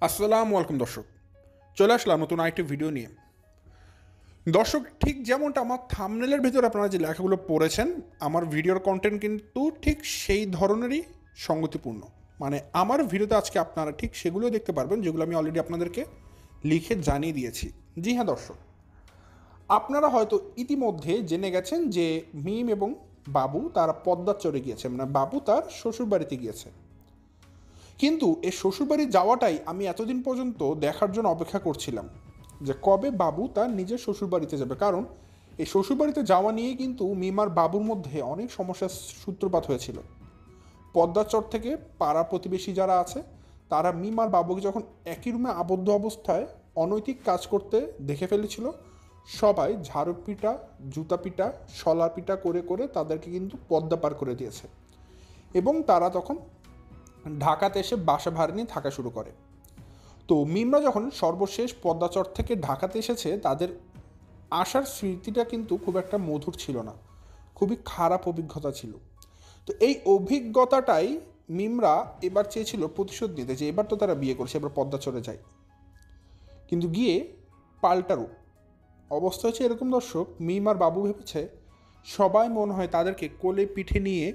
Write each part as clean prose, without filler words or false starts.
আসসালামু আলাইকুম দর্শক, চলে আসলাম নতুন আরেকটি ভিডিও নিয়ে। দর্শক, ঠিক যেমনটা আমার থাম্বনেলের ভেতরে আপনারা যে লেখাগুলো পড়েছেন, আমার ভিডিওর কন্টেন্ট কিন্তু ঠিক সেই ধরনেরই সঙ্গতিপূর্ণ। মানে আমার ভিডিওতে আজকে আপনারা ঠিক সেগুলোই দেখতে পারবেন যেগুলো আমি অলরেডি আপনাদেরকে লিখে জানিয়ে দিয়েছি। জি হ্যাঁ দর্শক, আপনারা হয়তো ইতিমধ্যে জেনে গেছেন যে মিম এবং বাবু তারা পদ্মার চরে গিয়েছে, মানে বাবু তার শ্বশুরবাড়িতে গিয়েছে। কিন্তু এই শ্বশুরবাড়ি যাওয়াটাই আমি এতদিন পর্যন্ত দেখার জন্য অপেক্ষা করছিলাম যে কবে বাবু তার নিজের শ্বশুরবাড়িতে যাবে। কারণ এই শ্বশুরবাড়িতে যাওয়া নিয়ে কিন্তু মিমার বাবুর মধ্যে অনেক সমস্যার সূত্রপাত হয়েছিল। পদ্মাচর থেকে পাড়া প্রতিবেশী যারা আছে তারা মিমার বাবুকে যখন একই রুমে আবদ্ধ অবস্থায় অনৈতিক কাজ করতে দেখে ফেলেছিল, সবাই ঝাড়ু পিটা, জুতা পিটা, শলা পিটা করে করে তাদেরকে কিন্তু পদ্মা পার করে দিয়েছে। এবং তারা তখন ঢাকাতে এসে বাসা ভাড়া নিয়ে থাকা শুরু করে। তো মিমরা যখন সর্বশেষ পদ্মাচর থেকে ঢাকাতে এসেছে, তাদের আসার স্মৃতিটা কিন্তু খুব একটা মধুর ছিল না, খুবই খারাপ অভিজ্ঞতা ছিল। তো এই অভিজ্ঞতাটাই মিমরা এবার চেয়েছিল প্রতিশোধ নিতে, যে এবার তো তারা বিয়ে করছে, এবার পদ্মাচরে যায়। কিন্তু গিয়ে পাল্টারও অবস্থা হচ্ছে এরকম দর্শক, মিম আর বাবু ভেবেছে সবাই মনে হয় তাদেরকে কোলে পিঠে নিয়ে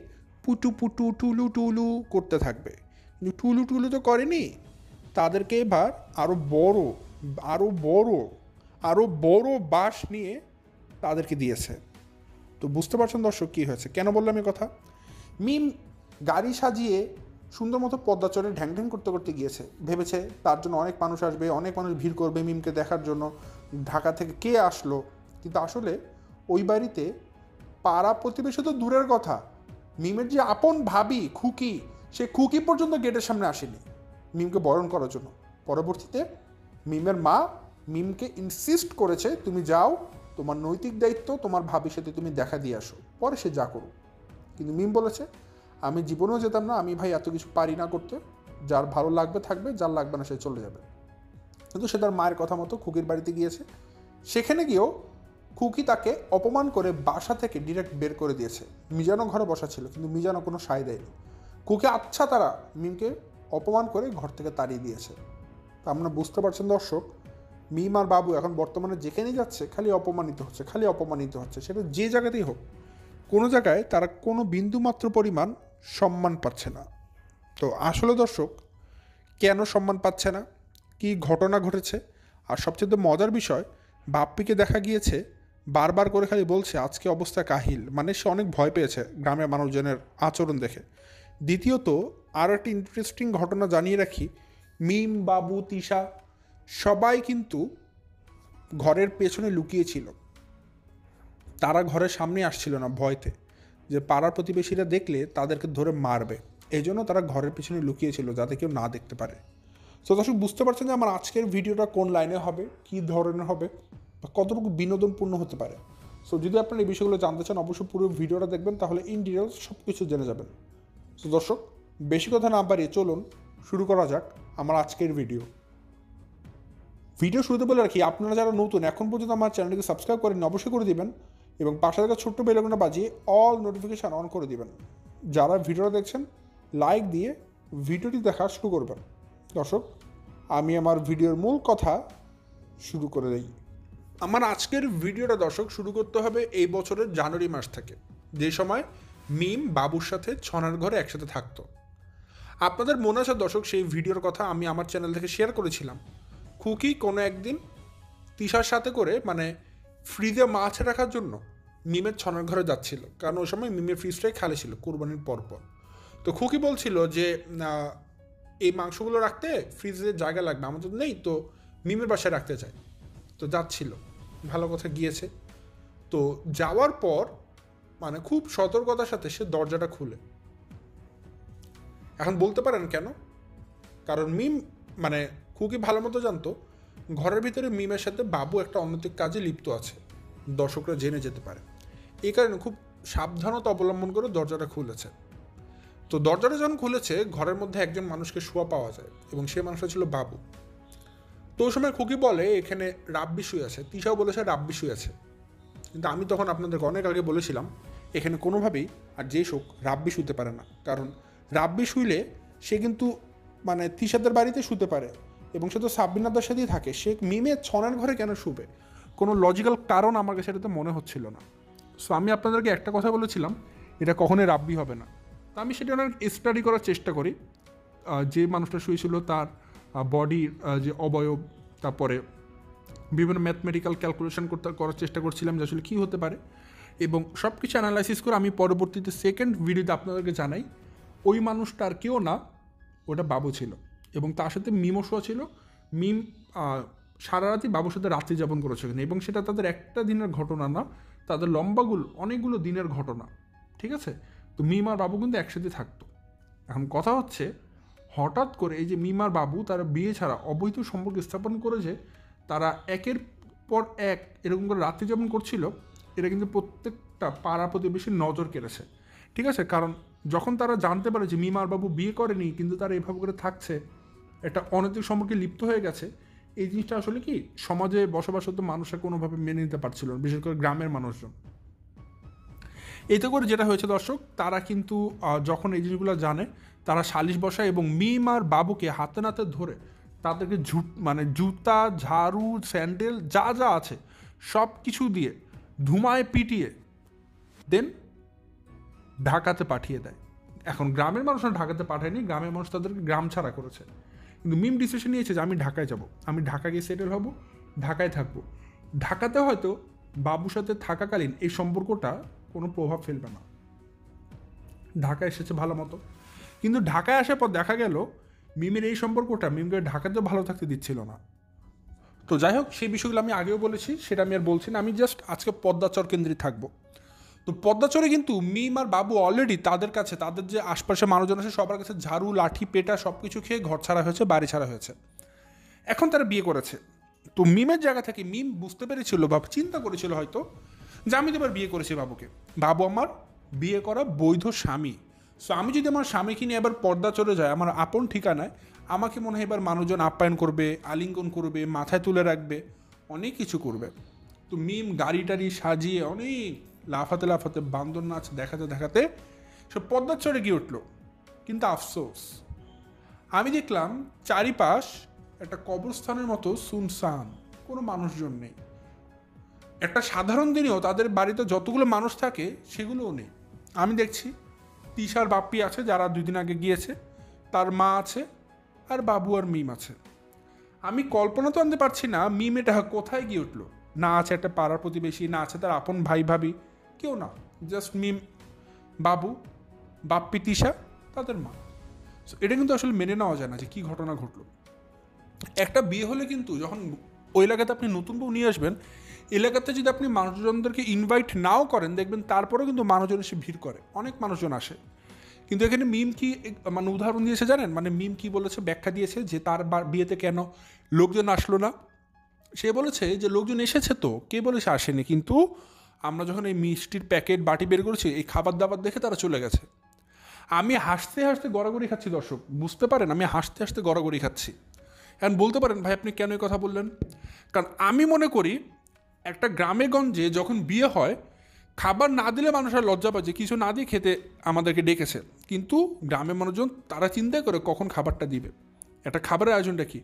পুটু পুটু টুলু টুলু করতে থাকবে, কিন্তু টুলু টুলু তো করেনি। তাদেরকে এবার আরও বড় আরও বড় বাঁশ নিয়ে তাদেরকে দিয়েছে। তো বুঝতে পারছেন দর্শক কী হয়েছে, কেন বললাম এই কথা। মিম গাড়ি সাজিয়ে সুন্দর মতো পদ্মাচরে ঢ্যাং ঢ্যাং করতে করতে গিয়েছে, ভেবেছে তার জন্য অনেক মানুষ আসবে, অনেক মানুষ ভিড় করবে মিমকে দেখার জন্য, ঢাকা থেকে কে আসলো। কিন্তু আসলে ওই বাড়িতে পাড়া প্রতিবেশী তো দূরের কথা, মিমের যে আপন ভাবি খুকি, সে খুকি পর্যন্ত গেটের সামনে আসেনি মিমকে বরণ করার জন্য। পরবর্তীতে মিমের মা মিমকে ইনসিস্ট করেছে, তুমি যাও, তোমার নৈতিক দায়িত্ব তোমার ভাবির সাথে তুমি দেখা দিয়ে আসো, পরে সে যা করো। কিন্তু মিম বলেছে, আমি জীবনেও যেতাম না, আমি ভাই এত কিছু পারি না করতে, যার ভালো লাগবে থাকবে, যার লাগবে না সে চলে যাবে। কিন্তু সে তার মায়ের কথা মতো খুকির বাড়িতে গিয়েছে। সেখানে গিয়েও খুকি তাকে অপমান করে বাসা থেকে ডিরেক্ট বের করে দিয়েছে। মিজানো ঘরে বসা ছিল, কিন্তু মিজানো কোনো সায় দেয়নি। খুকি আচ্ছা তারা মিমকে অপমান করে ঘর থেকে তাড়িয়ে দিয়েছে। তা আপনারা বুঝতে পারছেন দর্শক, মিম আর বাবু এখন বর্তমানে যেখানেই যাচ্ছে খালি অপমানিত হচ্ছে, খালি অপমানিত হচ্ছে, সেটা যে জায়গাতেই হোক। কোনো জায়গায় তারা কোনো বিন্দুমাত্র পরিমাণ সম্মান পাচ্ছে না। তো আসলে দর্শক, কেন সম্মান পাচ্ছে না, কি ঘটনা ঘটেছে, আর সবচেয়ে মজার বিষয়, বাপ্পিকে দেখা গিয়েছে বারবার করে খালি বলছে আজকে অবস্থা কাহিল, মানে সে অনেক ভয় পেয়েছে গ্রামের মানুষজনের আচরণ দেখে। দ্বিতীয়ত আর একটা ইন্টারেস্টিং ঘটনা জানিয়ে রাখি, মিম, বাবু, তিশা সবাই কিন্তু ঘরের পেছনে লুকিয়েছিল। তারা ঘরের সামনে আসছিল না ভয়তে, যে পাড়ার প্রতিবেশীরা দেখলে তাদেরকে ধরে মারবে, এই জন্য তারা ঘরের পিছনে লুকিয়েছিল যাতে কেউ না দেখতে পারে। তো দর্শক, বুঝতে পারছেন যে আমার আজকের ভিডিওটা কোন লাইনে হবে, কী ধরনের হবে, বা কতটুকু বিনোদনপূর্ণ হতে পারে। সো যদি আপনারা এই বিষয়গুলো জানতে চান, অবশ্যই পুরো ভিডিওটা দেখবেন, তাহলে ইন ডিটেলস সব কিছু জেনে যাবেন। সো দর্শক, বেশি কথা না বাড়িয়ে চলুন শুরু করা যাক আমার আজকের ভিডিও শুরুতে বলে রাখি, আপনারা যারা নতুন এখন পর্যন্ত আমার চ্যানেলটিকে সাবস্ক্রাইব করেন অবশ্যই করে দিবেন, এবং পাশে থাকা ছোট্ট বেল আইকনটা বাজিয়ে অল নোটিফিকেশান অন করে দিবেন। যারা ভিডিওটা দেখছেন লাইক দিয়ে ভিডিওটি দেখা শুরু করবেন। দর্শক, আমি আমার ভিডিওর মূল কথা শুরু করে দিই। আমার আজকের ভিডিওটা দর্শক শুরু করতে হবে এই বছরের জানুয়ারি মাস থেকে, যে সময় মিম বাবুর সাথে ছনার ঘরে একসাথে থাকতো। আপনাদের মনে আছে দর্শক, সেই ভিডিওর কথা আমি আমার চ্যানেল থেকে শেয়ার করেছিলাম। খুকি কোনো একদিন তিশার সাথে করে, মানে ফ্রিজে মাছ রাখার জন্য মিমের ছনার ঘরে যাচ্ছিল, কারণ ওই সময় মিমের ফ্রিজটাই খালি ছিল কোরবানির পরপর। তো খুকি বলছিল যে এই মাংসগুলো রাখতে ফ্রিজে জায়গা লাগবে, আমাদের নেই, তো মিমের বাসায় রাখতে চাই। তো যাচ্ছিল, ভালো কথা গিয়েছে। তো যাওয়ার পর মানে খুব সতর্কতার সাথে সে দরজাটা খুলে। এখন বলতে পারেন কেন, কারণ মিম মানে খুকি ভালো মতো জানতো ঘরের ভিতরে মিমের সাথে বাবু একটা অনৈতিক কাজে লিপ্ত আছে, দর্শকরা জেনে যেতে পারে। এই কারণে খুব সাবধানতা অবলম্বন করে দরজাটা খুলেছে। তো দরজাটা যখন খুলেছে, ঘরের মধ্যে একজন মানুষকে শোয়া পাওয়া যায়, এবং সেই মানুষটা ছিল বাবু। তো ওই সময় খুকি বলে এখানে রাব্বি শুয়ে আছে, তিশাও বলেছে রাব্বি শুয়ে আছে। কিন্তু আমি তখন আপনাদেরকে অনেক আগে বলেছিলাম এখানে কোনোভাবেই আর যে শোক রাব্বি শুতে পারে না, কারণ রাব্বি শুইলে সে কিন্তু মানে তিশাদের বাড়িতে শুতে পারে, এবং সে তো সাব্বিনাদার সাথেই থাকে, সে মিমের ছনের ঘরে কেন শুবে? কোনো লজিক্যাল কারণ আমার কাছে এটাতে মনে হচ্ছিল না। সো আমি আপনাদেরকে একটা কথা বলেছিলাম, এটা কখনোই রাব্বি হবে না। তো আমি সেটা অনেক স্টাডি করার চেষ্টা করি, যে মানুষটা শুয়েছিল তার বডির যে অবয়ব, তারপরে বিভিন্ন ম্যাথমেটিক্যাল ক্যালকুলেশন করার চেষ্টা করছিলাম যে আসলে কী হতে পারে, এবং সব কিছু অ্যানালাইসিস করে আমি পরবর্তীতে সেকেন্ড ভিডিওতে আপনাদেরকে জানাই ওই মানুষটা আর কেউ না, ওটা বাবু ছিল, এবং তার সাথে মিমও শোয়া ছিল। মিম সারা রাতই বাবুর সাথে রাত্রি যাপন করেছে, এবং সেটা তাদের একটা দিনের ঘটনা না, তাদের অনেকগুলো দিনের ঘটনা, ঠিক আছে? তো মিম আর বাবু কিন্তু একসাথে থাকতো। এখন কথা হচ্ছে, হঠাৎ করে এই যে মিম আর বাবু তারা বিয়ে ছাড়া অবৈধ সম্পর্ক স্থাপন করেছে, তারা একের পর এক এরকম করে রাত্রি যাপন করছিল, এটা কিন্তু প্রত্যেকটা পাড়া প্রতিবেশীর নজর কেড়েছে, ঠিক আছে? কারণ যখন তারা জানতে পারে যে মিম আর বাবু বিয়ে করেনি কিন্তু তারা এভাবে করে থাকছে, একটা অনৈতিক সম্পর্কে লিপ্ত হয়ে গেছে, এই জিনিসটা আসলে কি সমাজে বসবাসরত মানুষরা কোনোভাবে মেনে নিতে পারছিল না, বিশেষ করে গ্রামের মানুষজন। এতে করে যেটা হয়েছে দর্শক, তারা কিন্তু যখন এই জিনিসগুলো জানে, তারা সালিশ বসায় এবং মিম আর বাবুকে হাতে নাতে ধরে তাদেরকে জুতা, ঝাড়ু, স্যান্ডেল যা যা আছে সব কিছু দিয়ে ধুমায় পিটিয়ে দেন ঢাকাতে পাঠিয়ে দেয়। এখন গ্রামের মানুষরা ঢাকাতে পাঠায়নি, গ্রামের মানুষ তাদেরকে গ্রাম ছাড়া করেছে, কিন্তু মিম ডিসিশন নিয়েছে যে আমি ঢাকায় যাব, আমি ঢাকা গিয়ে সেটেল হব, ঢাকায় থাকবো। ঢাকাতে হয়তো বাবুর সাথে থাকাকালীন এই সম্পর্কটা কোনো প্রভাব ফেলবে না, ঢাকায় এসেছে ভালো মতো। কিন্তু ঢাকায় আসার পর দেখা গেল মিমের এই সম্পর্কটা মিমকে ঢাকাতেও ভালো থাকতে দিচ্ছিল না। তো যাই হোক, সেই বিষয়গুলো আমি আগেও বলেছি, সেটা আমি আর বলছি না, আমি জাস্ট আজকে পদ্মাচর কেন্দ্রিক থাকবো। তো পদ্মাচরে কিন্তু মিম আর বাবু অলরেডি তাদের কাছে, তাদের যে আশপাশে মানুষজন আছে সবার কাছে ঝাড়ু, লাঠি, পেটা সব কিছু খেয়ে ঘর ছাড়া হয়েছে, বাড়ি ছাড়া হয়েছে। এখন তারা বিয়ে করেছে। তো মিমের জায়গা থেকে মিম বুঝতে পেরেছিল বা চিন্তা করেছিল হয়তো যে আমি তো এবার বিয়ে করেছি বাবুকে, বাবু আমার বিয়ে করা বৈধ স্বামী। সো আমি যদি আমার স্বামীকে নিয়ে এবার পর্দা চলে যায় আমার আপন ঠিকানায়, আমাকে মনে হয় এবার মানুষজন আপ্যায়ন করবে, আলিঙ্গন করবে, মাথায় তুলে রাখবে, অনেক কিছু করবে। তো মিম গাড়ি টাড়ি সাজিয়ে অনেক লাফাতে লাফাতে বান্দর নাচ দেখাতে দেখাতে সে পদ্মার চরে গিয়ে উঠলো। কিন্তু আফসোস, আমি দেখলাম চারিপাশ একটা কবরস্থানের মতো সুনসান, কোনো মানুষজন নেই। একটা সাধারণ দিনেও তাদের বাড়িতে যতগুলো মানুষ থাকে সেগুলোও নেই। আমি দেখছি তিশার বাপ্পি আছে যারা 2 দিন আগে গিয়েছে, তার মা আছে, আর বাবু আর মিম আছে। আমি কল্পনা তো আনতে পারছি না মিম এটা কোথায় গিয়ে উঠলো। না আছে একটা পাড়ার প্রতিবেশী, না আছে তার আপন ভাই ভাবি, কেউ না, জাস্ট মিম, বাবু, বাপ্পি, তিশা, তাদের মা। সো এটা কিন্তু আসলে মেনে নেওয়া যায় না যে কী ঘটনা ঘটলো। একটা বিয়ে হলে কিন্তু যখন ওই এলাকাতে আপনি নতুন বউ নিয়ে আসবেন, এলাকাতে যদি আপনি মানুষজনদেরকে ইনভাইট নাও করেন, দেখবেন তারপরেও কিন্তু মানুষজন এসে ভিড় করে, অনেক মানুষজন আসে। কিন্তু এখানে মিম কি উদাহরণ দিয়েছে জানেন? মিম কি বলেছে, ব্যাখ্যা দিয়েছে যে তার বিয়েতে কেন লোকজন আসলো না। সে বলেছে যে লোকজন এসেছে, তো কে বলেছে আসেনি, কিন্তু আমরা যখন এই মিষ্টির প্যাকেট বাটি বের করেছি এই খাবার দাবার দেখে তারা চলে গেছে। আমি হাসতে হাসতে গড়াগড়ি খাচ্ছি দর্শক, বুঝতে পারেন আমি হাসতে হাসতে গড়াগড়ি খাচ্ছি। এখন বলতে পারেন ভাই আপনি কেন এই কথা বললেন? কারণ আমি মনে করি একটা গ্রামে গঞ্জে যখন বিয়ে হয়, খাবার না দিলে মানুষ আর লজ্জা পাচ্ছে, কিছু না দিয়ে খেতে আমাদেরকে ডেকেছে, কিন্তু গ্রামের মানুষজন তারা চিন্তা করে কখন খাবারটা দিবে, একটা খাবারের আয়োজনটা কী।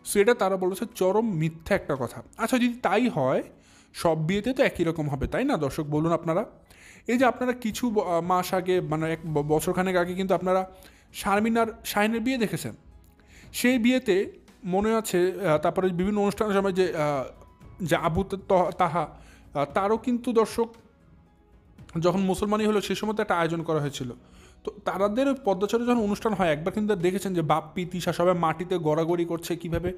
সেটা তারা বলেছে চরম মিথ্যা একটা কথা। আচ্ছা যদি তাই হয়, সব বিয়েতে তো একই রকম হবে, তাই না দর্শক? বলুন আপনারা। এই যে আপনারা কিছু মাস আগে, 1 বছরখানেক আগে কিন্তু আপনারা শারমিন আর শাহিনের বিয়ে দেখেছেন। সেই বিয়েতে মনে আছে, তারপরে বিভিন্ন অনুষ্ঠানের সময় যে আবু তাহা, তারও কিন্তু দর্শক যখন মুসলমানই হলো সেই সময় তো একটা আয়োজন করা হয়েছিল। তো তাদের পদ্মাচরে যখন অনুষ্ঠান হয়, একবার কিন্তু দেখেছেন যে বাপ্পি, তিশা সবাই মাটিতে গড়াগড়ি করছে, কীভাবে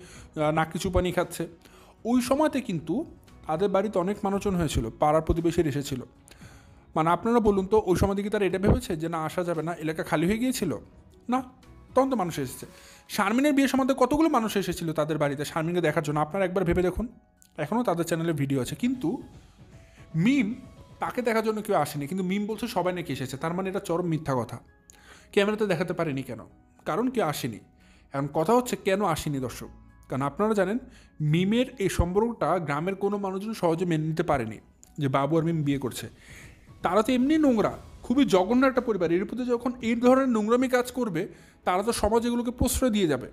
নাকি চুপানি খাচ্ছে। ওই সময়তে কিন্তু তাদের বাড়িতে অনেক মানুষজন হয়েছিল, পাড়ার প্রতিবেশীর এসেছিল। আপনারা বলুন তো, ওই সময় দিকে তারা এটা ভেবেছে যে না আসা যাবে না, এলাকা খালি হয়ে গিয়েছিল? না, তখন তো মানুষ এসেছে। শারমিনের বিয়ের সময় কতগুলো মানুষ এসেছিল তাদের বাড়িতে শারমিনকে দেখার জন্য, আপনারা একবার ভেবে দেখুন। এখনও তাদের চ্যানেলে ভিডিও আছে। কিন্তু মিম, তাকে দেখার জন্য কেউ আসেনি, কিন্তু মিম বলছে সবাই নাকি এসেছে। তার মানে এটা চরম মিথ্যা কথা। ক্যামেরাতে দেখাতে পারেনি কেন? কারণ কেউ আসেনি। এখন কথা হচ্ছে কেন আসেনি দর্শক? কারণ আপনারা জানেন মিমের এই সম্পর্কটা গ্রামের কোনো মানুষজন সহজে মেনে নিতে পারেনি যে বাবু আর মিম বিয়ে করছে। তারা তো এমনি নোংরা, খুবই জঘন্য একটা পরিবার। এর প্রতি যখন এই ধরনের নোংরামি কাজ করবে, তারা তো সমাজ এগুলোকে প্রশ্রয় দিয়ে যাবে।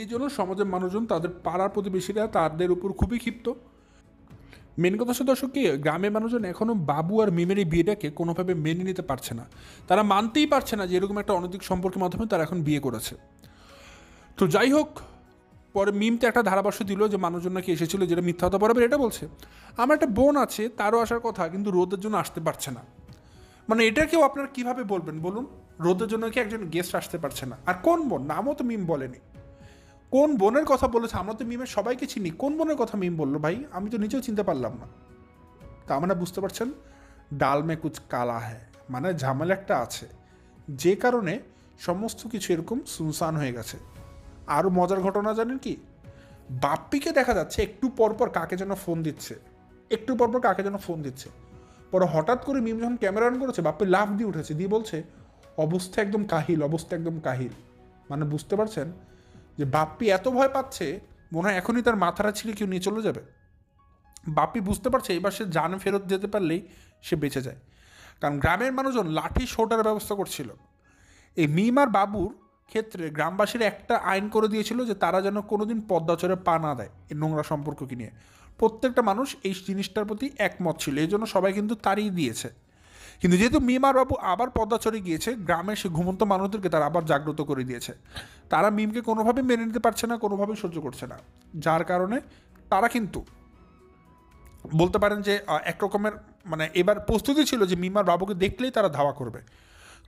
এই জন্য সমাজের মানুষজন, তাদের পাড়ার প্রতিবেশীরা তাদের উপর খুবই ক্ষিপ্ত। মেন কথা হচ্ছে দর্শক কি, গ্রামের মানুষজন এখনও বাবু আর মিমের এই বিয়েটাকে কোনোভাবে মেনে নিতে পারছে না। তারা মানতেই পারছে না যে এরকম একটা অনৈতিক সম্পর্কের মাধ্যমে তারা এখন বিয়ে করেছে। তো যাই হোক, পরে মিমতে একটা ধারাভাষ্য দিল যে মানুষজন নাকি এসেছিল, যেটা মিথ্যা হতে পারবে এটা বলছে। আমার একটা বোন আছে, তারও আসার কথা, কিন্তু রোদের জন্য আসতে পারছে না। মানে এটাকেও আপনারা কীভাবে বলবেন বলুন? রোদের জন্য কি একজন গেস্ট আসতে পারছে না? আর কোন বোন? নামও তো মিম বলেনি। কোন বোনের কথা বলেছে? আমরা তো মিমের সবাইকে চিনি, কোন বোনের কথা মিম বললো ভাই? আমি তো নিজেও চিনতে পারলাম না। তা আমরা বুঝতে পারছেন, ডাল মে কুচ কালা হ্যায়, মানে ঝামেলা একটা আছে, যে কারণে সমস্ত কিছু এরকম সুনসান হয়ে গেছে। আরও মজার ঘটনা জানেন কি? বাপ্পিকে দেখা যাচ্ছে একটু পরপর কাকে যেন ফোন দিচ্ছে, একটু পরপর কাকে যেন ফোন দিচ্ছে। পরে হঠাৎ করে মিম যখন ক্যামেরা অন করেছে, বাপ্পি লাফ দিয়ে উঠেছে, দিয়ে বলছে অবস্থা একদম কাহিল, অবস্থা একদম কাহিল। মানে বুঝতে পারছেন যে বাপ্পি এত ভয় পাচ্ছে, মনে হয় এখনই তার মাথাটা ছিঁড়ে কেউ নিয়ে চলে যাবে। বাপ্পি বুঝতে পারছে এবার সে জানে ফেরত যেতে পারলেই সে বেঁচে যায়। কারণ গ্রামের মানুষজন লাঠি সোটার ব্যবস্থা করছিল। এই মিম আর বাবুর ক্ষেত্রে গ্রামবাসীরা একটা আইন করে দিয়েছিল যে তারা যেন কোনোদিন পদ্মাচরে পা না দেয় এই নোংরা সম্পর্ককে নিয়ে। প্রত্যেকটা মানুষ এই জিনিসটার প্রতি একমত ছিল, এই জন্য সবাই কিন্তু তাড়িয়ে দিয়েছে। কিন্তু যেহেতু মিম আর বাবু আবার পদ্মাচরে গিয়েছে, গ্রামের সে ঘুমন্ত মানুষদেরকে তারা আবার জাগ্রত করে দিয়েছে। তারা মিমকে কোনোভাবে মেনে নিতে পারছে না, কোনোভাবেই সহ্য করছে না, যার কারণে তারা কিন্তু বলতে পারেন যে এক রকমের মানে এবার প্রস্তুতি ছিল যে মিম আর বাবুকে দেখলেই তারা ধাওয়া করবে।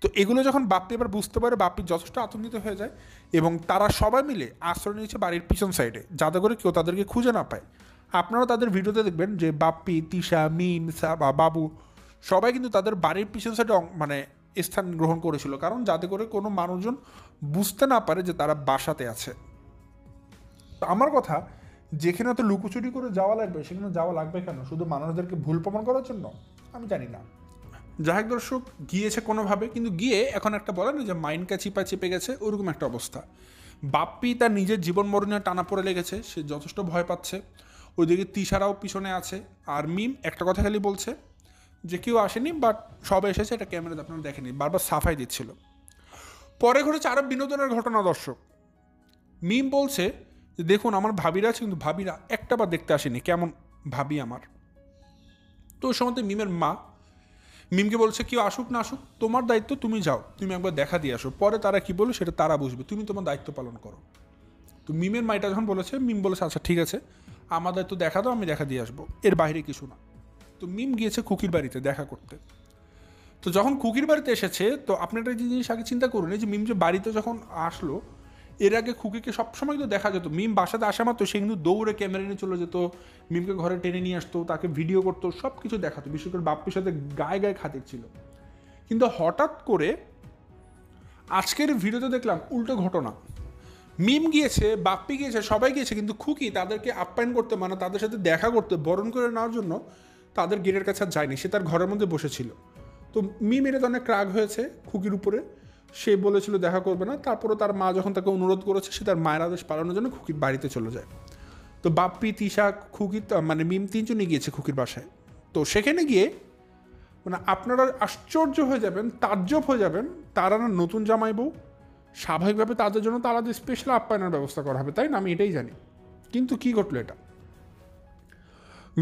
তো এগুলো যখন বাপ্পি এবার বুঝতে পারে, বাপ্পি যথেষ্ট আতঙ্কিত হয়ে যায় এবং তারা সবাই মিলে আশ্রয় নিয়েছে বাড়ির পিছন সাইডে, যাতে করে কেউ তাদেরকে খুঁজে না পায়। আপনারা তাদের ভিডিওতে দেখবেন যে বাপ্পি, তিশা, মিম, বাবু সবাই কিন্তু তাদের বাড়ির পিছন সাইডে মানে স্থান গ্রহণ করেছিল, কারণ যাতে করে কোনো মানুষজন বুঝতে না পারে যে তারা বাসাতে আছে। তো আমার কথা, যেখানে তো লুকোচুরি করে যাওয়া লাগবে সেখানে যাওয়া লাগবে কেন? শুধু মানুষদেরকে ভুল প্রমাণ করার জন্য? আমি জানি না। যাই হোক দর্শক, গিয়েছে কোনোভাবে, কিন্তু গিয়ে এখন একটা বলে না যে মাইনকা চিপা চেপে গেছে, ওরকম একটা অবস্থা। বাপ্পি তার নিজের জীবন মরণে টানা পড়ে লেগেছে, সে যথেষ্ট ভয় পাচ্ছে। ওইদিকে তিশারাও পিছনে আছে। আর মিম একটা কথা খালি বলছে যে কেউ আসেনি, বাট সবাই এসেছে, এটা ক্যামেরাতে আপনারা দেখেনি, বারবার সাফাই দিচ্ছিল। পরে ঘটেছে আরও বিনোদনের ঘটনা দর্শক। মিম বলছে যে দেখুন আমার ভাবিরা আছে, কিন্তু ভাবিরা একটা বার দেখতে আসেনি, কেমন ভাবি আমার। তো ওই সময়তে মিমের মা মিমকে বলছে কেউ আসুক না আসুক, তোমার দায়িত্ব, তুমি যাও, তুমি একবার দেখা দিয়ে আসো, পরে তারা কি বললো সেটা তারা বুঝবে, তুমি তোমার দায়িত্ব পালন করো। তো মিমের মাইটা যখন বলেছে, মিম বলেছে আচ্ছা ঠিক আছে, আমার দায়িত্ব দেখা দাও, আমি দেখা দিয়ে আসবো, এর বাইরে কিছু না। তো মিম গিয়েছে খুকির বাড়িতে দেখা করতে। তো যখন খুকির বাড়িতে এসেছে, তো আপনি একটা জিনিস আগে চিন্তা করুন, এই যে মিম যে বাড়িতে যখন আসলো, এর আগে খুকিকে সবসময় কিন্তু দেখা যেত, মিম বাসাতে আসা মাত্র সে কিন্তু দৌড়ে ক্যামেরা নিয়ে চলে যেত, মিমকে ঘরে টেনে নিয়ে আসতো, তাকে ভিডিও করতো, সব কিছু দেখাতো, বিশেষ করে বাপ্পির সাথে গায়ে গায়ে খাতির ছিল। কিন্তু হঠাৎ করে আজকের ভিডিওতে দেখলাম উল্টো ঘটনা। মিম গিয়েছে, বাপ্পি গিয়েছে, সবাই গিয়েছে, কিন্তু খুকি তাদেরকে আপ্যায়ন করতে, মানে তাদের সাথে দেখা করতে, বরণ করে নেওয়ার জন্য তাদের গেটের কাছে আর যায়নি, সে তার ঘরের মধ্যে বসেছিল। তো মিম এটা অনেক রাগ হয়েছে খুকির উপরে, সে বলেছিল দেখা করবে না। তারপরে তার মা যখন তাকে অনুরোধ করেছে, সে তার মায়ের আদেশ পালনের জন্য খুকির বাড়িতে চলে যায়। তো বাপ্পি, তিশা, খুকি মানে মিম তিনজনই গিয়েছে খুকির বাসায়। তো সেখানে গিয়ে মানে আপনারা আশ্চর্য হয়ে যাবেন, তাজ্জব হয়ে যাবেন, তারা না নতুন জামাই বউ, স্বাভাবিকভাবে তাদের জন্য তো আলাদা স্পেশাল আপ্যায়নের ব্যবস্থা করা হবে, তাই না? আমি এটাই জানি। কিন্তু কি ঘটলো? এটা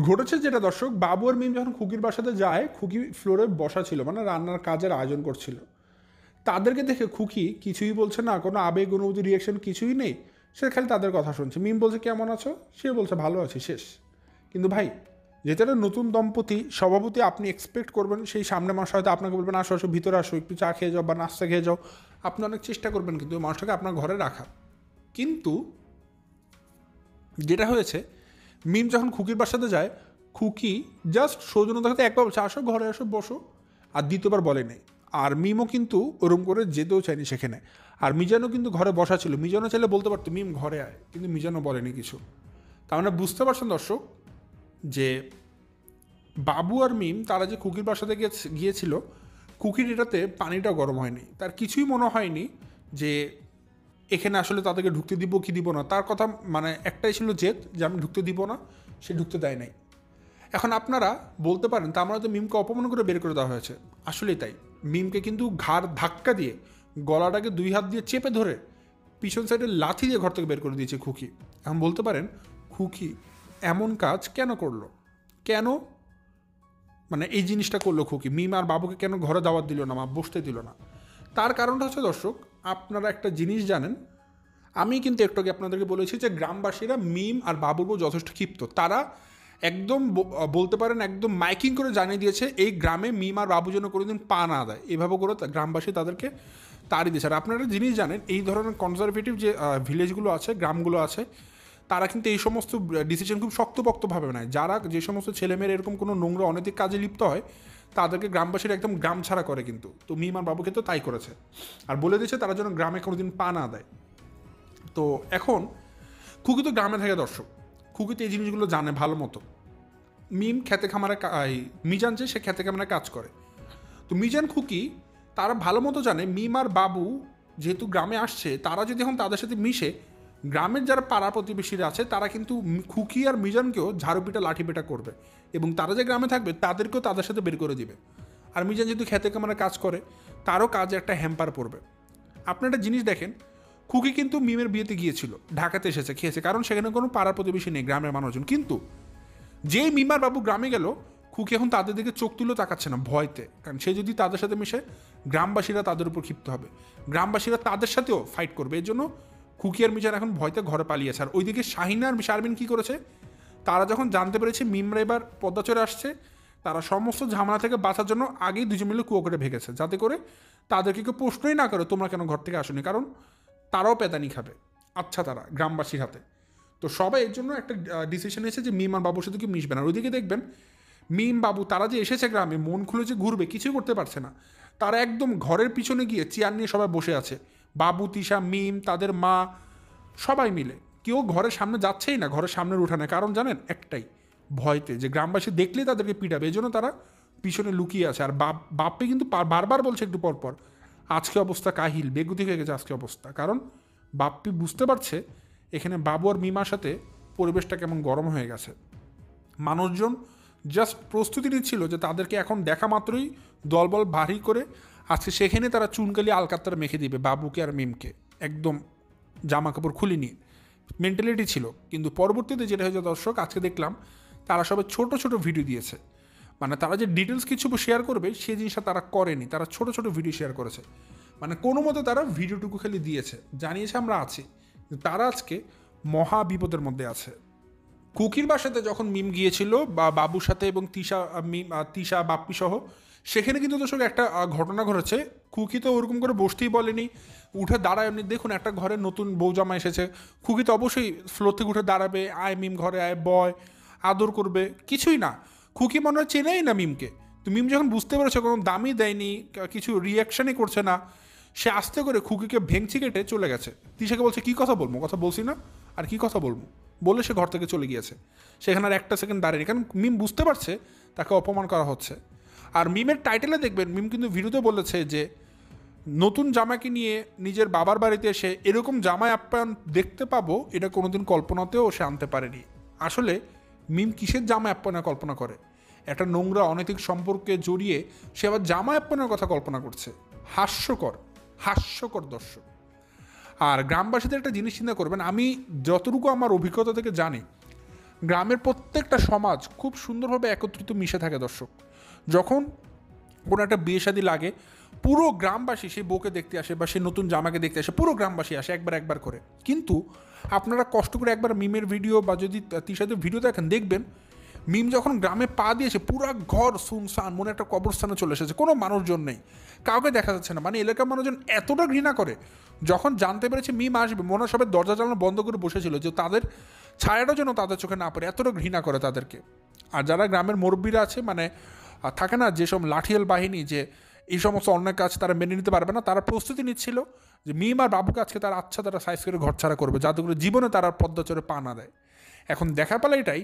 ঘটেছে যেটা দর্শক, বাবু আর মিম যখন খুকির বাসাতে যায়, খুকি ফ্লোরে বসা ছিল, মানে রান্নার কাজের আয়োজন করছিল। তাদেরকে দেখে খুকি কিছুই বলছে না, কোনো আবেগ, অনুভূতি, রিয়াকশন কিছুই নেই, সে খালি তাদের কথা শুনছে। মিম বলছে কেমন আছো, সে বলছে ভালো আছি, শেষ। কিন্তু ভাই, যেটা একটা নতুন দম্পতি, স্বভাবতই আপনি এক্সপেক্ট করবেন সেই সামনে মাস হয়তো আপনাকে বলবেন আসো আসো ভিতরে আসো, একটু চা খেয়ে যাও বা নাস্তা খেয়ে যাও, আপনি অনেক চেষ্টা করবেন কিন্তু ওই মানুষটাকে আপনার ঘরে রাখা। কিন্তু যেটা হয়েছে, মিম যখন খুকির বাসাতে যায়, খুকি জাস্ট সৌজন্যতার একবার বলছে আসো ঘরে আসো বসো, আর দ্বিতীয়বার বলে নেই। আর মিমও কিন্তু ওরম করে যেতেও চায়নি সেখানে। আর মিজানও কিন্তু ঘরে বসা ছিল, মিজানও চাইলে বলতে পারতো মিম ঘরে আয়, কিন্তু মিজানও বলেনি কিছু। তার মানে বুঝতে পারছেন দর্শক যে বাবু আর মিম তারা যে খুকির বাসাতে গিয়েছিল, খুকির এটাতে পানিটা গরম হয়নি, তার কিছুই মনে হয়নি যে এখানে আসলে তাদেরকে ঢুকতে দিব কি দিব না। তার কথা মানে একটাই ছিল জেদ, যে আমি ঢুকতে দিব না, সে ঢুকতে দেয় নাই। এখন আপনারা বলতে পারেন তা আমরা তো মিমকে অপমান করে বের করে দেওয়া হয়েছে। আসলেই তাই, মিমকে কিন্তু ঘাড় ধাক্কা দিয়ে, গলাটাকে দুই হাত দিয়ে চেপে ধরে পিছন সাইডে লাথি দিয়ে ঘর থেকে বের করে দিয়েছে খুকি। এখন বলতে পারেন খুকি এমন কাজ কেন করলো, কেন মানে এই জিনিসটা করলো খুকি? মিম আর বাবুকে কেন ঘরে দাওয়াত দিল না, মা বসতে দিল না? তার কারণটা হচ্ছে দর্শক, আপনারা একটা জিনিস জানেন, আমি কিন্তু একটু আগে আপনাদেরকে বলেছি যে গ্রামবাসীরা মিম আর বাবুর উপর যথেষ্ট ক্ষিপ্ত। তারা একদম বলতে পারেন একদম মাইকিং করে জানিয়ে দিয়েছে এই গ্রামে মিম আর বাবু যেন কোনোদিন পা না দেয়, এভাবে করে গ্রামবাসী তাদেরকে তাড়িয়ে দিয়েছে। আর আপনারা জিনিস জানেন, এই ধরনের কনজারভেটিভ যে ভিলেজগুলো আছে, গ্রামগুলো আছে, তারা কিন্তু এই সমস্ত ডিসিশন খুব শক্তপোক্তভাবে নেয়। যারা যে সমস্ত ছেলেমেয়ের এরকম কোনো নোংরা অনৈতিক কাজে লিপ্ত হয় তাদেরকে গ্রামবাসীরা একদম গ্রাম ছাড়া করে। কিন্তু তো মিম আর বাবুকে তো তাই করেছে, আর বলে দিয়েছে তারা যেন গ্রামে কোনোদিন পা না দেয়। তো এখন খুকি তো গ্রামে থাকে দর্শক, খুকি তো এই জিনিসগুলো জানে ভালো মতো। মিম খেতে খামারে মিজান যে সে খেতে খামারে কাজ করে, তো মিজান খুকি তারা ভালো মতো জানে মিম আর বাবু যেহেতু গ্রামে আসছে, তারা যদি এখন তাদের সাথে মিশে, গ্রামের যারা পাড়া প্রতিবেশীরা আছে তারা কিন্তু খুকি আর মিজানকেও ঝাড়ুপিটা লাঠিপেটা করবে, এবং তারা যে গ্রামে থাকবে তাদেরকেও তাদের সাথে বের করে দিবে। আর মিজান যেহেতু খেতে খামারে কাজ করে, তারও কাজে একটা হ্যাম্পার পড়বে। আপনারা একটা জিনিস দেখেন, খুকি কিন্তু মিমের বিয়েতে গিয়েছিল, ঢাকাতে এসেছে, খেয়েছে, কারণ সেখানে কোনো পাড়া প্রতিবেশী নেই গ্রামের মানুষজন। কিন্তু যেই মিমার বাবু গ্রামে গেল, খুকি এখন তাদের দিকে চোখ তুলেও তাকাচ্ছে না ভয়তে, কারণ সে যদি তাদের সাথে মিশে গ্রামবাসীরা তাদের উপর ক্ষিপ্ত হবে, গ্রামবাসীরা তাদের সাথেও ফাইট করবে। এর জন্য খুকি আর মিজান এখন ভয়তে ঘরে পালিয়েছে। আর ওইদিকে শাহিনা আর শারমিন কী করেছে, তারা যখন জানতে পেরেছে মিমরা এবার পদ্মা চড়ে আসছে, তারা সমস্ত ঝামেলা থেকে বাঁচার জন্য আগেই দুজন মিলে কুয়ো করে ভেগেছে, যাতে করে তাদেরকে কেউ প্রশ্নই না করে তোমরা কেন ঘর থেকে আসোনি, কারণ তারাও পেদানি খাবে। আচ্ছা, তারা গ্রামবাসীর হাতে। তো সবাই এর জন্য একটা ডিসিশন এসেছে যে মিম আর বাবুর সাথে কি মিশবে না। ওইদিকে দেখবেন মিম বাবু তারা যে এসেছে গ্রামে, মন খুলে যে ঘুরবে কিছুই করতে পারছে না। তারা একদম ঘরের পিছনে গিয়ে চেয়ার নিয়ে সবাই বসে আছে, বাবু, তিশা, মিম, তাদের মা, সবাই মিলে। কেউ ঘরের সামনে যাচ্ছেই না, ঘরের সামনের উঠানে, কারণ জানেন একটাই, ভয়তে যে গ্রামবাসী দেখলেই তাদেরকে পিটাবে, এই জন্য তারা পিছনে লুকিয়ে আছে। আর বাপ্পে কিন্তু বারবার বলছে একটু পরপর, আজকে অবস্থা কাহিল, বেগুতি হয়ে গেছে আজকে অবস্থা, কারণ বাপ্পি বুঝতে পারছে এখানে বাবু আর মিমার সাথে পরিবেশটা কেমন গরম হয়ে গেছে। মানুষজন জাস্ট প্রস্তুতি নিচ্ছিল যে তাদেরকে এখন দেখা মাত্রই দলবল ভারী করে আজকে সেখানে তারা চুনকালি আলকাত্তারা মেখে দিবে বাবুকে আর মিমকে, একদম জামা কাপড় খুলে নিয়ে মেন্টালিটি ছিল। কিন্তু পরবর্তীতে যেটা হয়েছে দর্শক, আজকে দেখলাম তারা সবাই ছোট ছোট ভিডিও দিয়েছে, মানে তারা যে ডিটেলস কিছু শেয়ার করবে সেই জিনিসটা তারা করেনি, তারা ছোট ছোট ভিডিও শেয়ার করেছে। মানে কোনো মতো তারা ভিডিওটুকু খালি দিয়েছে, জানিয়েছে আমরা আছি, কিন্তু তারা আজকে মহা বিপদের মধ্যে আছে। কুকির বাসাতে যখন মিম গিয়েছিল বা বাবুর সাথে এবং তিশা বাপ্পি সহ, সেখানে কিন্তু দর্শক একটা ঘটনা ঘটেছে। খুকি তো ওরকম করে বসতেই বলেনি, উঠে দাঁড়ায়। এমনি দেখুন একটা ঘরে নতুন বউ জামা এসেছে, খুকি তো অবশ্যই ফ্লোর থেকে উঠে দাঁড়াবে, আয় মিম ঘরে আয়, বয়, আদর করবে, কিছুই না। খুকি মনে হয় চেনেই না মিমকে। তো মিম যখন বুঝতে পেরেছে কোনো দামই দেয়নি, কিছু রিয়াকশানই করছে না, সে আস্তে করে খুকিকে ভেঙচি কেটে চলে গেছে। তিশাকে বলছে কী কথা বলবো, কথা বলছি না, আর কি কথা বলবো বলে সে ঘর থেকে চলে গিয়েছে। সেখানে আর একটা সেকেন্ড দাঁড়িয়ে, কারণ মিম বুঝতে পারছে তাকে অপমান করা হচ্ছে। আর মিমের টাইটেলে দেখবেন মিম কিন্তু ভিডিওতে বলেছে যে নতুন জামাকে নিয়ে নিজের বাবার বাড়িতে এসে এরকম জামাই আপ্যায়ন দেখতে পাবো, এটা কোনোদিন কল্পনাতেও সে আনতে পারেনি। আসলে মিম কিসের জামাই আপ্যায়নের কল্পনা করে? একটা নোংরা অনৈতিক সম্পর্কে জড়িয়ে সে আবার জামাই আপ্যায়নের কথা কল্পনা করছে। হাস্যকর, হাস্যকর দর্শক। আর গ্রামবাসীদের একটা জিনিস চিন্তা করবেন, আমি যতটুকু আমার অভিজ্ঞতা থেকে জানি, গ্রামের প্রত্যেকটা সমাজ খুব সুন্দরভাবে একত্রিত মিশে থাকে দর্শক। যখন কোনো একটা বিয়ে শাদী লাগে, পুরো গ্রামবাসী সেই বউকে দেখতে আসে বা সেই নতুন জামাকে দেখতে আসে, পুরো গ্রামবাসী আসে একবার করে। কিন্তু আপনারা কষ্ট করে একবার মিমের ভিডিও বা যদি তিশাদের ভিডিও দেখেন, দেখবেন মিম যখন গ্রামে পা দিয়েছে পুরো ঘর শুনশান, মনে একটা কবরস্থানে চলে এসেছে, কোনো মানুষজন নেই, কাউকে দেখা যাচ্ছে না। মানে এলাকার মানুষজন এতটা ঘৃণা করে, যখন জানতে পেরেছে মিম আসবে, মনে হয় সবাই দরজা জানালা বন্ধ করে বসেছিল যে তাদের ছায়াটা যেন তাদের চোখে না পড়ে, এতটা ঘৃণা করে তাদেরকে। আর যারা গ্রামের মুরব্বীরা আছে, মানে থাকে না যেসব লাঠিয়াল বাহিনী, যে এই সমস্ত অন্যায় কাজ তারা মেনে নিতে পারবে না, তারা প্রস্তুতি নিচ্ছিল যে মিম আর বাবুকে আজকে তারা তারা সাইজ করে ঘর ছাড়া করবে, যাতে করে জীবনে তারা পদ্মা চড়ে পা না দেয়। এখন দেখা পেলে এটাই,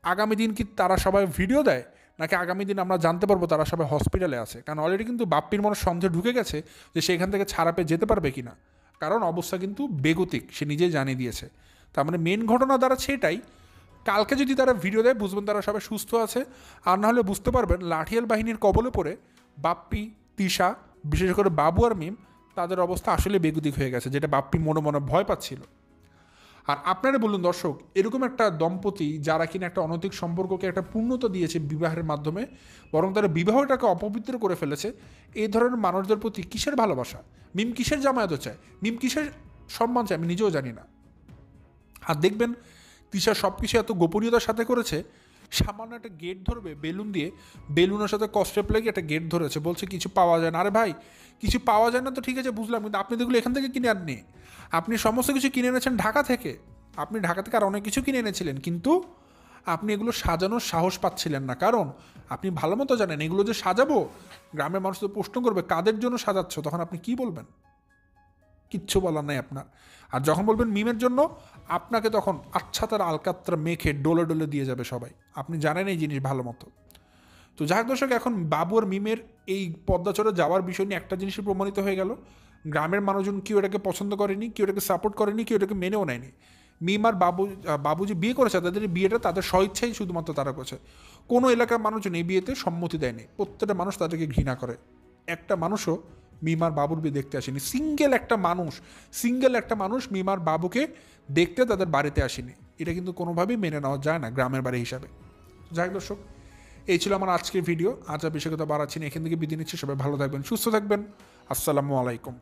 আগামী দিন কি তারা সবাই ভিডিও দেয়, নাকি আগামী দিন আমরা জানতে পারবো তারা সবাই হসপিটালে আছে? কারণ অলরেডি কিন্তু বাপ্পির মনে সন্দেহ ঢুকে গেছে যে সেখান থেকে ছাড়া পেয়ে যেতে পারবে কিনা, কারণ অবস্থা কিন্তু বেগতিক, সে নিজেই জানিয়ে দিয়েছে। তার মানে মেন ঘটনা দাঁড়াচ্ছে এটাই, কালকে যদি তারা ভিডিও দেয় বুঝবেন তারা সবাই সুস্থ আছে, আর নাহলে বুঝতে পারবেন লাঠিয়াল বাহিনীর কবলে পড়ে বাপ্পি, তিশা, বিশেষ করে বাবু আর মিম তাদের অবস্থা আসলে বেগুদিক হয়ে গেছে, যেটা বাপ্পি মনে মনে ভয় পাচ্ছিল। আর আপনারা বলুন দর্শক, এরকম একটা দম্পতি যারা কিনা একটা অনৈতিক সম্পর্ককে একটা পূর্ণতা দিয়েছে বিবাহের মাধ্যমে, বরং তারা বিবাহটাকে অপবিত্র করে ফেলেছে, এই ধরনের মানুষদের প্রতি কিসের ভালোবাসা? মিম কিসের জামায়াত চায়? মিম কিসের সম্মান চায়? আমি নিজেও জানি না। আর দেখবেন তিশা সব কিছু এত গোপনীয়তার সাথে করেছে, সামান্য একটা গেট ধরবে বেলুন দিয়ে, বেলুনের সাথে কস্টেপ লেগে একটা গেট ধরেছে, বলছে কিছু পাওয়া যায় না। আরে ভাই, কিছু পাওয়া যায় না তো ঠিক আছে বুঝলাম, কিন্তু আপনি যেগুলো এখান থেকে কিনে আননি, আপনি সমস্ত কিছু কিনে এনেছেন ঢাকা থেকে। আপনি ঢাকা থেকে আর অনেক কিছু কিনে এনেছিলেন, কিন্তু আপনি এগুলো সাজানোর সাহস পাচ্ছিলেন না, কারণ আপনি ভালো মতো জানেন এগুলো যে সাজাবো, গ্রামের মানুষ তো প্রশ্ন করবে কাদের জন্য সাজাচ্ছ, তখন আপনি কি বলবেন? কিচ্ছু বলার নাই আপনার। আর যখন বলবেন মিমের জন্য, আপনাকে তখন আচ্ছা তার আলকাত্রা মেখে ডোলে ডোলে দিয়ে যাবে সবাই। আপনি জানেন এই জিনিস ভালো মতো। তো যাই হোক দর্শক, এখন বাবু আর মিমের এই পদ্মাচরে যাওয়ার বিষয় নিয়ে একটা জিনিসই প্রমাণিত হয়ে গেল, গ্রামের মানুষজন কেউ এটাকে পছন্দ করেনি, কেউ এটাকে সাপোর্ট করেনি, কেউ এটাকে মেনেও নেয়নি। মিম আর বাবু যে বিয়ে করেছে, তাদের বিয়েটা তাদের স্বইচ্ছাই শুধুমাত্র তারা করেছে। কোনো এলাকার মানুষজন এই বিয়েতে সম্মতি দেয়নি, প্রত্যেকটা মানুষ তাদেরকে ঘৃণা করে। একটা মানুষও মিমার বাবুর বিয়ে দেখতে আসেনি, সিঙ্গেল একটা মানুষ মিমার বাবুকে দেখতে তাদের বাড়িতে আসেনি। এটা কিন্তু কোনোভাবেই মেনে নেওয়া যায় না গ্রামের বাড়ি হিসাবে। যাই হোক দর্শক, এই ছিল আমার আজকের ভিডিও। আজ আর বেশি কথা বাড়াচ্ছি না, এখান থেকে বিদায় নিচ্ছি। সবাই ভালো থাকবেন, সুস্থ থাকবেন। আসসালামু আলাইকুম।